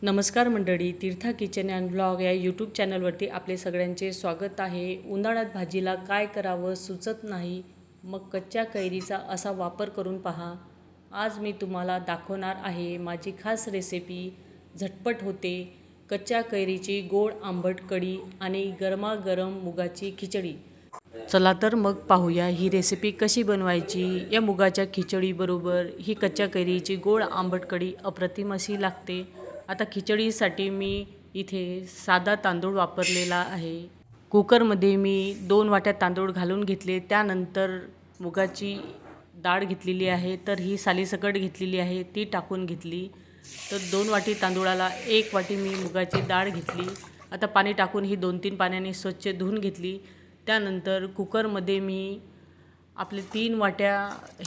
नमस्कार मंडळी, तीर्था kitchen and blog या यूट्यूब चॅनलवरती आपले सगळ्यांचे स्वागत आहे। उन्हाळ्यात भाजीला काय करावं सुचत नाही, मग कच्च्या कैरीचा असा वापर करून पहा। आज मी तुम्हाला दाखवणार आहे माझी खास रेसिपी। झटपट होते कच्च्या कैरीची गोड आंबट कढी आणि गरमागरम मुगाची खिचडी। चला तर मग पाहूया ही रेसिपी कशी बनवायची। या मुगाच्या खिचडीबरोबर ही कच्च्या कैरीची गोड आंबट कढी अप्रतिम अशी लागते। आता खिचडीसाठी मी इथे साधा तांदूळ वापरलेला आहे। कुकरमध्ये मी 2 वाट्या तांदूळ घालून घेतले। त्यानंतर मुगाची डाळ घेतलेली आहे, तर ही सालीसकट घेतलेली आहे, ती टाकून घेतली। तर 2 वाटी तांदूळाला 1 वाटी मी मुगाची डाळ घेतली। आता पाणी टाकून ही 2-3 पाण्याने स्वच्छ धुवून घेतली। त्यानंतर कुकरमध्ये मी आपले 3 वाट्या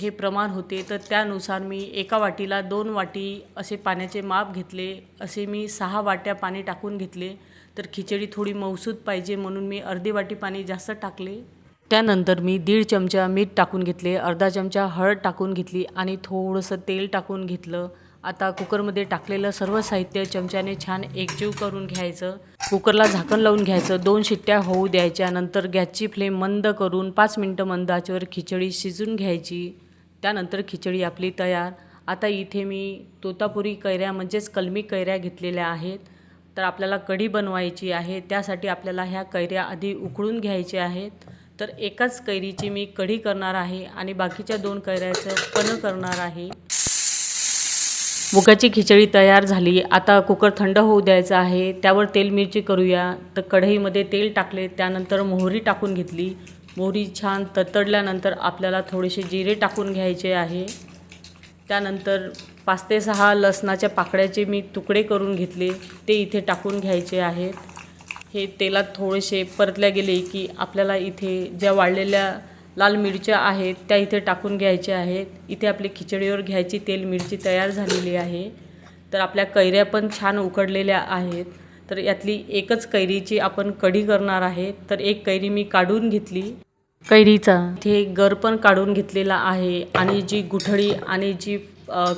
हे प्रमाण होते, तर त्यानुसार मी एका वाटीला 2 वाटी असे पाण्याचे माप घेतले। असे मी 6 वाट्या पाणी टाकून घेतले। तर खिचडी थोडी मऊसूत पाहिजे म्हणून मी अर्धी वाटी पाणी जास्त टाकले। त्यानंतर मी 1.5 चमचा मीठ टाकून घेतले, अर्धा चमचा हळद टाकून घेतली आणि थोडंसं तेल टाकून घेतलं। आता कुकरमध्ये टाकलेलं सर्व साहित्य चमच्याने छान एकजीव करून घ्यायचं। कुकरला झाकण लावून घ्यायचं, 2 शिट्ट्या होऊ द्यायच्या। नंतर गॅसची फ्लेम मंद करून 5 मिनिटं मंद आचेवर खिचडी शिजून घ्यायची। त्यानंतर खिचडी आपली तयार। आता इथे मी तोतापुरी कैऱ्या म्हणजेच कलमी कैऱ्या घेतलेल्या आहेत। तर आपल्याला कढी बनवायची आहे, त्यासाठी आपल्याला ह्या कैऱ्या आधी उकळून घ्यायच्या आहेत। तर एकाच कैरीची मी कढी करणार आहे आणि बाकीच्या 2 कैऱ्याचं पण करणार आहे। मुगाची खिचडी तयार झाली। आता कुकर थंड होऊ द्यायचा आहे, त्यावर तेल मिरची करूया। तर कढईमध्ये तेल टाकले, त्यानंतर मोहरी टाकून घेतली। मोहरी छान तडतडल्यानंतर आपल्याला थोडेसे जिरे टाकून घ्यायचे आहे। त्यानंतर 5 ते 6 लसणाच्या पाकळ्याचे मी तुकडे करून घेतले, ते इथे टाकून घ्यायचे आहेत। हे तेलात थोडेसे परतल्या गेले की आपल्याला इथे ज्या वाळलेल्या लाल मिरच्या आहेत त्या इथे टाकून घ्यायच्या आहेत। इथे आपली खिचडीवर घ्यायची तेल मिरची तयार झालेली आहे। तर आपल्या कैऱ्या पण छान उकडलेल्या आहेत। तर यातली एकच कैरीची आपण कढी करणार आहे। तर एक कैरी मी काढून घेतली। कैरीचा इथे गर पण काढून घेतलेला आहे आणि जी गुठळी आणि जी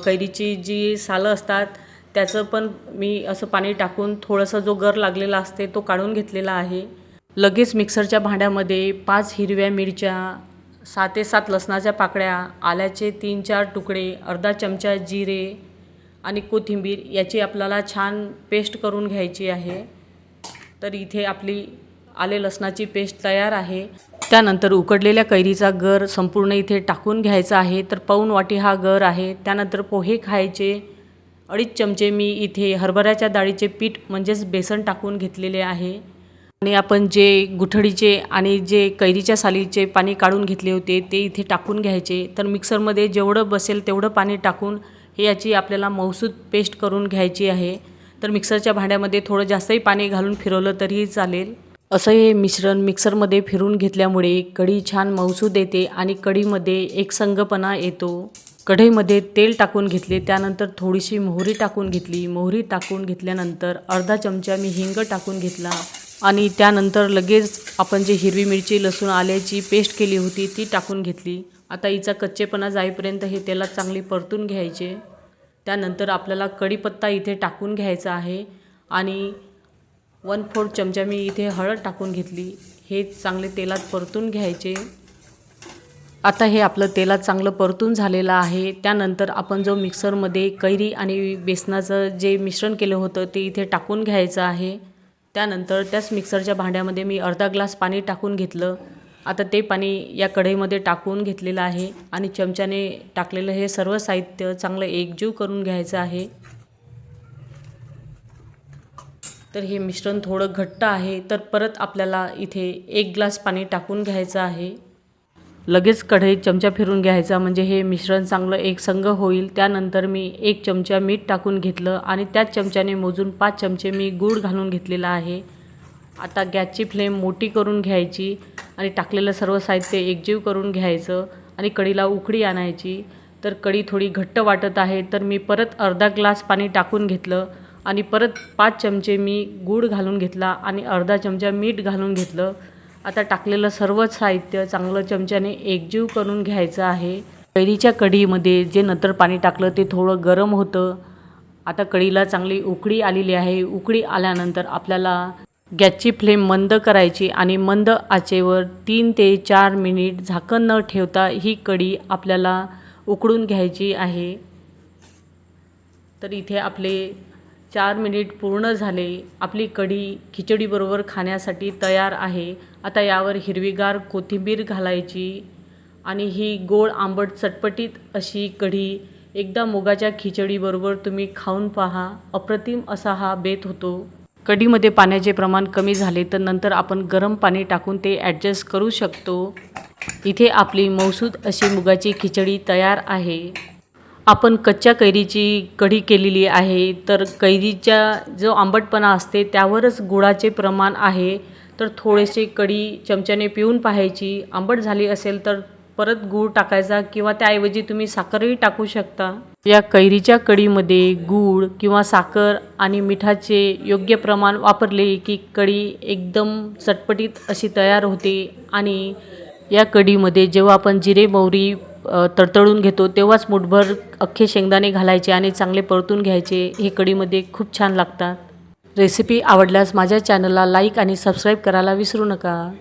कैरीची जी सालं असतात त्याचं पण मी असं पाणी टाकून थोडंसं जो गर लागलेला असते तो काढून घेतलेला आहे। लगेच मिक्सरच्या भांड्यामध्ये 5 हिरव्या मिरच्या, 6 ते 7 लसणाच्या पाकळ्या, आल्याचे 3-4 तुकडे, अर्धा चमचा जिरे आणि कोथिंबीर याची आपल्याला छान पेस्ट करून घ्यायची आहे। तर इथे आपली आले लसणाची पेस्ट तयार आहे। त्यानंतर उकडलेल्या कैरीचा गर संपूर्ण इथे टाकून घ्यायचा आहे। तर पाऊण वाटी हा गर आहे। त्यानंतर पोहे खायचे 2.5 चमचे मी इथे हरभऱ्याच्या डाळीचे पीठ म्हणजेच बेसन टाकून घेतलेले आहे। आणि आपण जे गुठळीचे आणि जे कैरीच्या सालीचे पाणी काढून घेतले होते ते इथे टाकून घ्यायचे। तर मिक्सरमध्ये जेवढं बसेल तेवढं पाणी टाकून हे याची आपल्याला मऊसूत पेस्ट करून घ्यायची आहे। तर मिक्सरच्या भांड्यामध्ये थोडं जास्तही पाणी घालून फिरवलं तरीही चालेल। असं हे मिश्रण मिक्सरमध्ये फिरून घेतल्यामुळे कढी छान मऊसूत येते आणि कढीमध्ये एकसंगपणा येतो। कढईमध्ये तेल टाकून घेतले, त्यानंतर थोडीशी मोहरी टाकून घेतली। मोहरी टाकून घेतल्यानंतर अर्धा चमचा मी हिंग टाकून घेतला आणि त्यानंतर लगेच आपण जे हिरवी मिरची, लसूण, आल्याची पेस्ट केली होती ती टाकून घेतली। आता हिचा कच्चेपणा जाईपर्यंत हे तेलात चांगली परतून घ्यायचे। त्यानंतर आपल्याला कढीपत्ता इथे टाकून घ्यायचा आहे आणि 1/4 चमचा मी इथे हळद टाकून घेतली। हे चांगले तेलात परतून घ्यायचे। आता हे आपलं तेलात चांगलं परतून झालेलं आहे। त्यानंतर आपण जो मिक्सरमध्ये कैरी आणि बेसनाचं जे मिश्रण केलं होतं ते इथे टाकून घ्यायचं आहे। त्यानंतर त्याच मिक्सरच्या भांड्यामध्ये मी अर्धा ग्लास पाणी टाकून घेतलं। आता ते पाणी या कढईमध्ये टाकून घेतलेलं आहे आणि चमच्याने टाकलेलं हे सर्व साहित्य चांगलं एकजीव करून घ्यायचं आहे। तर हे मिश्रण थोडं घट्ट आहे, तर परत आपल्याला इथे 1 ग्लास पाणी टाकून घ्यायचं आहे। लगेच कढईत चमचा फिरून घ्यायचा म्हणजे हे मिश्रण चांगलं एकसंग होईल। त्यानंतर मी 1 चमचा मीठ टाकून घेतलं आणि त्याच चमच्याने मोजून 5 चमचे मी गूळ घालून घेतलेला आहे। आता गॅसची फ्लेम मोठी करून घ्यायची आणि टाकलेलं सर्व साहित्य एकजीव करून घ्यायचं आणि कढीला उकळी आणायची। तर कढी थोडी घट्ट वाटत आहे, तर मी परत अर्धा ग्लास पाणी टाकून घेतलं आणि परत 5 चमचे मी गूळ घालून घेतला आणि अर्धा चमचा मीठ घालून घेतलं। आता टाकलेलं सर्व साहित्य चांगलं चमच्याने एकजीव करून घ्यायचं आहे। कैरीच्या कढीमध्ये जे नंतर पाणी टाकलं ते थोडं गरम होतं आता कढीला चांगली उकळी आलेली आहे. उकळी आल्यानंतर आपल्याला गॅसची फ्लेम मंद करायची आणि मंद आचेवर 3 ते 4 मिनिट झाकण न ठेवता ही कढी आपल्याला उकळून घ्यायची आहे. तर इथे आपले 4 मिनिट पूर्ण झाले. आपली कढी खिचडीबरोबर खाण्यासाठी तयार आहे. आता यावर हिरवीगार कोथिंबीर घालायची आणि ही गोड आंबट चटपटीत अशी कढी एकदा मुगाच्या खिचडीबरोबर तुम्ही खाऊन पहा. अप्रतिम असा हा बेत होतो. कढीमध्ये पाण्याचे प्रमाण कमी झाले तर नंतर आपण गरम पाणी टाकून ते ॲडजस्ट करू शकतो. इथे आपली मौसूद अशी मुगाची खिचडी तयार आहे. आपण कच्च्या कैरीची कढी केलेली आहे. तर कैरीचा जो आंबटपणा असते त्यावरच गुळाचे प्रमाण आहे. तर थोडेसे कढी चमच्याने पिऊन पाहायची. आंबट झाली असेल तर परत गूळ टाकायचा किंवा त्याऐवजी तुम्ही साखरही टाकू शकता. या कैरीच्या कढीमध्ये गूळ किंवा साखर आणि मिठाचे योग्य प्रमाण वापरले की कढी एकदम चटपटीत अशी तयार होते. आणि या कढीमध्ये जेव्हा आपण जिरे मोहरी तडतडून घेतो तेव्हाच मुठभर अख्खे शेंगदाणे घालायचे आणि चांगले परतून घ्यायचे. हे कढीमध्ये खूप छान लागतात. रेसिपी आवडल्यास माझ्या चॅनलला लाईक आणि सबस्क्राईब करायला विसरू नका.